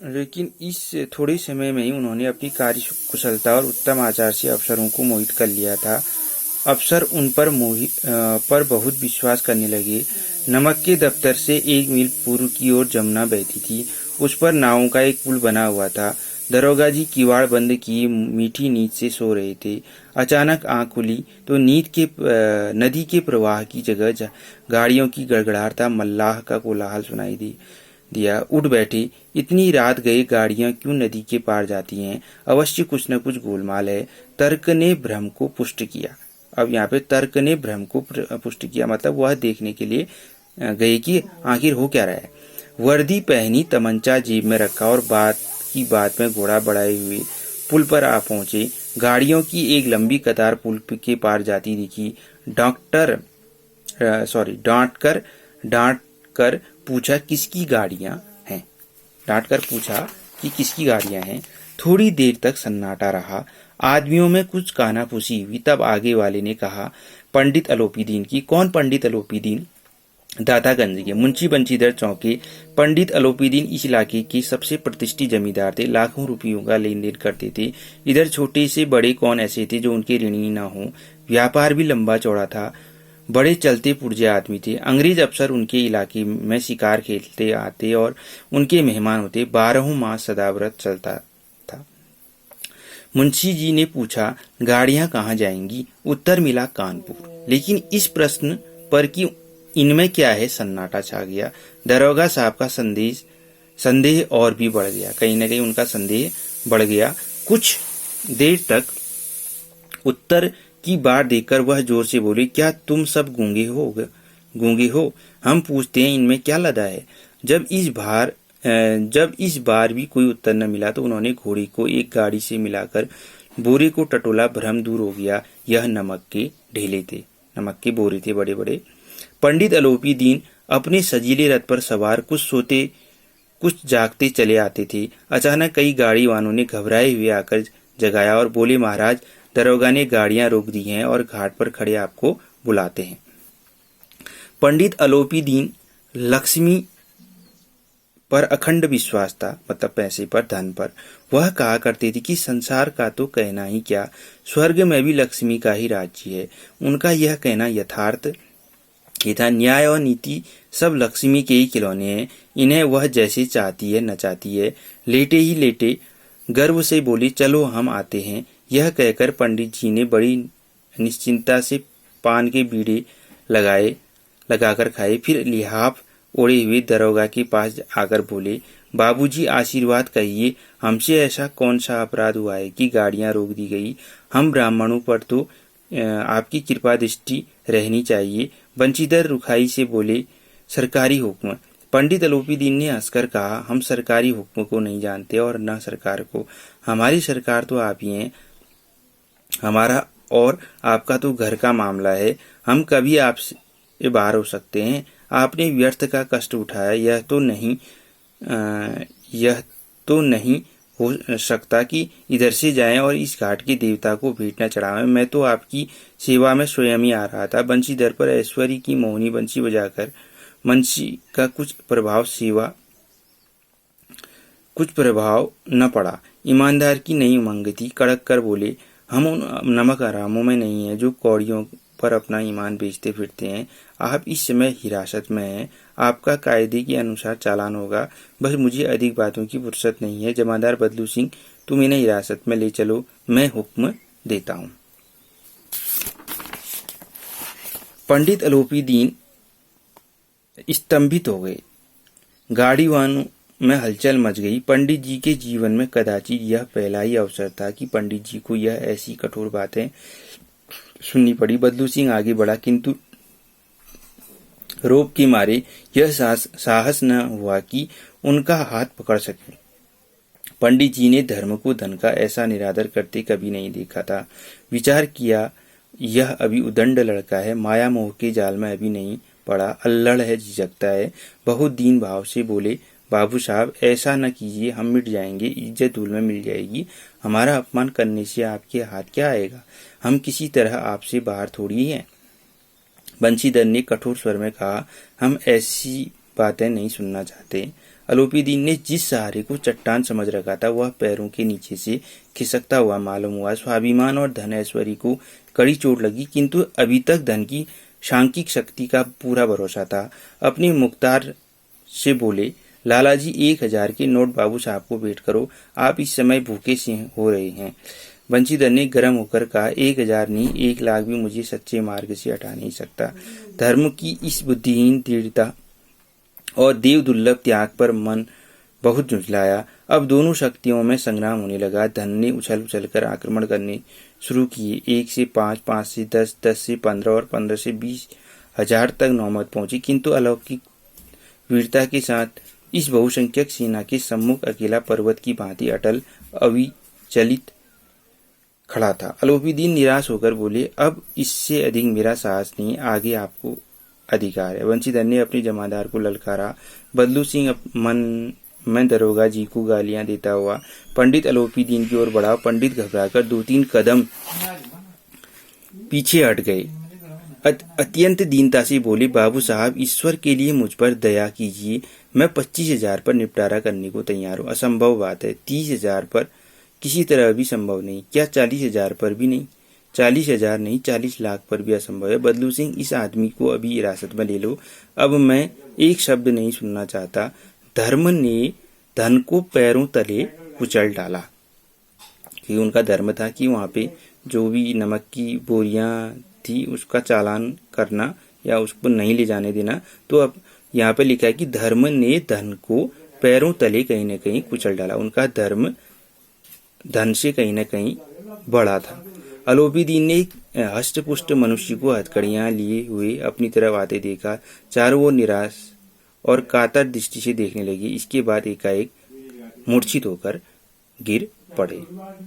लेकिन इस थोड़े समय में ही उन्होंने अपनी कार्य कुशलता और उत्तम आचार से अफसरों को मोहित कर लिया था। अफसर उन पर बहुत विश्वास करने लगे। नमक के दफ्तर से 1 मील पूर्व की ओर जमुना बहती थी। उस पर नावों का एक पुल बना हुआ था। दरोगा जी किवाड़ बंद किए मीठी नींद से सो रहे थे। अचानक आंख खुली तो नदी के प्रवाह की जगह गाड़ियों की गड़गड़ाहट, मल्लाह का कोलाहल सुनाई दिया। उठ बैठे। इतनी रात गए गाड़ियां क्यों नदी के पार जाती हैं? अवश्य कुछ न कुछ गोलमाल है। तर्क ने भ्रम को पुष्ट किया। अब यहाँ पे तर्क ने भ्रम को पुष्ट किया मतलब वह देखने के लिए गए कि आखिर हो क्या रहा है। वर्दी पहनी, तमंचा जेब में रखा और बात में घोड़ा बढ़ाए हुए पुल पर आ पहुंचे। गाड़ियों की एक लंबी कतार पुल के पार जाती दिखी। डांट कर पूछा किसकी गाड़ियां हैं। डांट कर पूछा कि किसकी गाड़ियां हैं। थोड़ी देर तक सन्नाटा रहा। आदमियों में कुछ कानाफूसी हुई। तब आगे वाले ने कहा, पंडित अलोपीदीन की। कौन पंडित अलोपीदीन? दातागंज के मुंशी बंशीधर चौके। पंडित अलोपीदीन इस इलाके के सबसे प्रतिष्ठित जमींदार थे। लाखों रुपयों का लेन देन करते थे। इधर छोटे से बड़े कौन ऐसे थे जो उनके ऋणी न हो। व्यापार भी लंबा चौड़ा था। बड़े चलते पुर्जे आदमी थे। अंग्रेज अफसर उनके इलाके में शिकार खेलते आते और उनके मेहमान होते। 12 मास सदाव्रत चलता था। मुंशी जी ने पूछा, गाड़ियां कहाँ जाएंगी? उत्तर मिला, कानपुर। लेकिन इस प्रश्न पर कि इनमें क्या है, सन्नाटा छा गया। दरोगा साहब का संदेह और भी बढ़ गया। कहीं न कहीं उनका संदेह बढ़ गया। कुछ देर तक उत्तर की बात देखकर वह जोर से बोले, क्या तुम सब गूंगे हो? हम पूछते हैं इनमें क्या लदा है? जब इस बार भी कोई उत्तर न मिला तो उन्होंने घोड़ी को एक गाड़ी से मिलाकर बोरे को टटोला। भ्रम दूर हो गया। यह नमक के ढेले थे, नमक के बोरे थे बड़े बड़े। पंडित अलोपीदीन अपने सजीले रथ पर सवार कुछ सोते कुछ जागते चले आते थे। अचानक कई गाड़ी वालों ने घबराए हुए आकर जगाया और बोले, महाराज, दरोगा ने गाड़ियां रोक दी हैं और घाट पर खड़े आपको बुलाते हैं। पंडित अलोपीदीन लक्ष्मी पर अखंड विश्वास था, मतलब पैसे पर, धन पर। वह कहा करते थे कि संसार का तो कहना ही क्या, स्वर्ग में भी लक्ष्मी का ही राज्य है। उनका यह कहना यथार्थ ही था। न्याय और नीति सब लक्ष्मी के ही खिलौने हैं। इन्हें वह जैसे चाहती है नचाती है। लेटे ही लेटे गर्व से बोली, चलो हम आते हैं। यह कहकर पंडित जी ने बड़ी निश्चिंता से पान के बीड़े लगाकर खाए। फिर लिहाफ ओढ़े हुए दरोगा के पास आकर बोले, बाबूजी, आशीर्वाद कहिए, हमसे ऐसा कौन सा अपराध हुआ है कि गाड़ियां रोक दी गई? हम ब्राह्मणों पर तो आपकी कृपा दृष्टि रहनी चाहिए। बंशीधर रुखाई से बोले, सरकारी हुक्म। पंडित अलोपीदीन ने हंसकर कहा, हम सरकारी हुक्म को नहीं जानते और न सरकार को। हमारी सरकार तो आप ही हैं। हमारा और आपका तो घर का मामला है। हम कभी आपसे बाहर हो सकते हैं। आपने व्यर्थ का कष्ट उठाया। यह तो नहीं हो सकता कि इधर से जाएं और इस घाट के देवता को भेंट न चढ़ावें। मैं तो आपकी सेवा में स्वयं ही आ रहा था। बंशीधर पर ऐश्वर्य की मोहनी बंशी बजाकर मुंशी का कुछ प्रभाव न पड़ा। ईमानदार की नई उमंग थी। कड़क कर बोले, हम उन नमक हरामों में नहीं है जो कौड़ियों पर अपना ईमान बेचते फिरते हैं। आप इस समय हिरासत में हैं। आपका कायदे के अनुसार चालान होगा। बस मुझे अधिक बातों की फुर्सत नहीं है। जमादार बदलू सिंह, तुम इन्हें हिरासत में ले चलो, मैं हुक्म देता हूँ। पंडित अलोपीदीन स्तंभित हो गए। गाड़ीवानों में हलचल मच गई। पंडित जी के जीवन में कदाचित यह पहला ही अवसर था कि पंडित जी को यह ऐसी कठोर बातें सुननी पड़ी। बदलू सिंह आगे बढ़ा, किंतु रोब के मारे यह साहस न हुआ कि उनका हाथ पकड़ सके। पंडित जी ने धर्म को धन का ऐसा निरादर करते कभी नहीं देखा था। विचार किया, यह अभी उदंड लड़का है, माया मोह के जाल में अभी नहीं पड़ा, अल्लड़ है, झिझकता है। बहुत दीन भाव से बोले, बाबू साहब, ऐसा न कीजिए, हम मिट जाएंगे, इज्जत धूल में मिल जाएगी। हमारा अपमान करने से आपके हाथ क्या आएगा? हम किसी तरह आपसे बाहर थोड़ी हैं। बंशीधर ने कठोर स्वर में कहा, हम ऐसी बातें नहीं सुनना चाहते। अलोपीदीन ने जिस सहारे को चट्टान समझ रखा था वह पैरों के नीचे से खिसकता हुआ मालूम हुआ। स्वाभिमान और धन ऐश्वर्य को कड़ी चोट लगी, किंतु अभी तक धन की सांख्यिक शक्ति का पूरा भरोसा था। अपने मुख्तार से बोले, लाला जी 1000 के नोट बाबू साहब को भेंट करो, आप इस समय भूखे से हो रहे हैं। बंशीधर ने गर्म होकर कहा, 1000 नहीं 1 लाख भी मुझे सच्चे मार्ग से हटा नहीं सकता। धर्म की इस बुद्धिहीन दृढ़ता और देव दुर्लभ त्याग पर मन बहुत झुंझलाया। अब दोनों शक्तियों में संग्राम होने लगा। धन ने उछल उछल कर आक्रमण करने शुरू किए। 1 से 5, 5 से 10, 10 से 15 और 15 से 20,000 तक नौबत पहुंची, किंतु अलौकिक वीरता के साथ इस बहुसंख्यक सेना के सम्मुख अकेला पर्वत की भांति अटल अविचलित खड़ा था। अलोपीदीन निराश होकर बोले, अब इससे अधिक मेरा साहस नहीं, आगे आपको अधिकार है। बंशीधर ने अपने जमादार को ललकारा। बदलू सिंह मन में दरोगा जी को गालियां देता हुआ पंडित अलोपीदीन की ओर बढ़ा। पंडित घबराकर 2-3 कदम पीछे हट गए। अत्यंत दीनता से बोले, बाबू साहब ईश्वर के लिए मुझ पर दया कीजिए, मैं 25,000 पर निपटारा करने को तैयार हूँ। असंभव बात है, 30,000 पर किसी तरह भी संभव नहीं। क्या 40,000 पर भी नहीं? 40,000 नहीं 40 लाख पर भी असंभव है। बदलू सिंह, इस आदमी को अभी हिरासत में ले लो, अब मैं एक शब्द नहीं सुनना चाहता। धर्म ने धन को पैरों तले कुचल डाला। कि उनका धर्म था कि वहां पे जो भी नमक की बोरियां थी उसका चालान करना या उसको नहीं ले जाने देना। तो अब यहाँ पे लिखा है कि धर्म ने धन को पैरों तले कहीं न कहीं कुचल डाला। उनका धर्म धन से कहीं न कहीं बड़ा था। अलोपीदीन ने एक हष्टपुष्ट मनुष्य को हथकड़ियां लिए हुए अपनी तरफ आते देखा। चारों ओर निराश और कातर दृष्टि से देखने लगे। इसके बाद एकाएक मूर्छित होकर गिर पड़े।